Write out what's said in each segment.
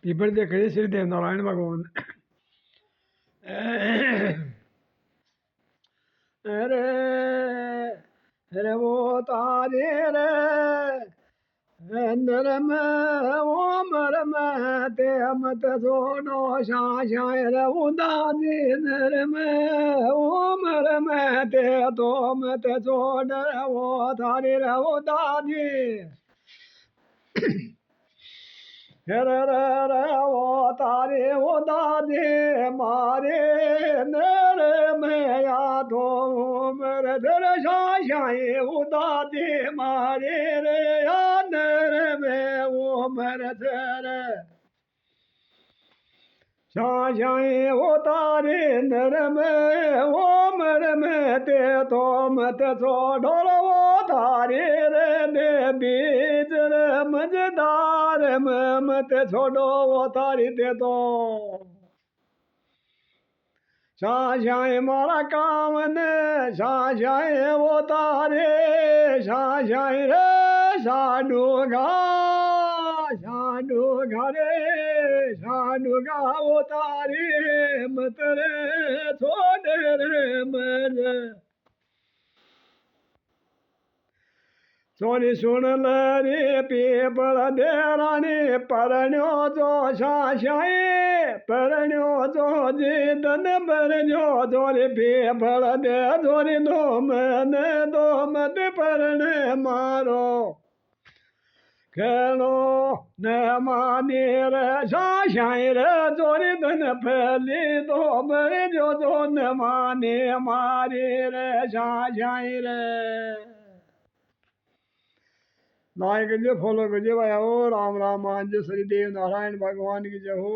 People देखे श्री देव नारायण भगवान। अरे अरे वो तारे रे अंदर में ओम में ते मत सोनो शाशाय रे उदादी नर में ओम में ते तो मत सोन वो तारे रे उदादी वो तारे वो दादे मारे नर में या तो मर धर शाशाए वो दादे मारे रे या नर में वो मर धर शाशाए वो तारे नर में वो मर में ते तो मत सो ढोल वो तारे रे दे बीज रे मजेदार में मत छोड़ो वो तारी दे दो शाशाए मारा काम ने शाशाए वो तारे शाशाए रे साडूगा साडूगा रे साडूगा वो तारे मत रे छोड़ रे मर सोनी सुन रे पीपल देरानी परण्यो जो शाशाए परण्यो जो जीतन परण्यो जोरी पीपल दे जोरी दो मत परणे मारो खेलो न मानी रे शाशाए रे जोरी धन फैली दो मर जो न माने मारी रे शाशाए रे लाइक कीजिए फॉलो कीजिए भाई हो राम राम मान जी श्री देव नारायण भगवान की जय हो।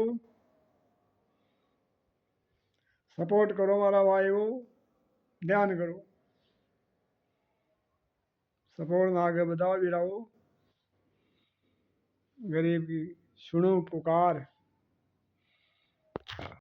सपोर्ट करो हमारा भाई हो ध्यान करो सपोर्ट ना आगे बताओ भी रहो गरीब की सुनो पुकार।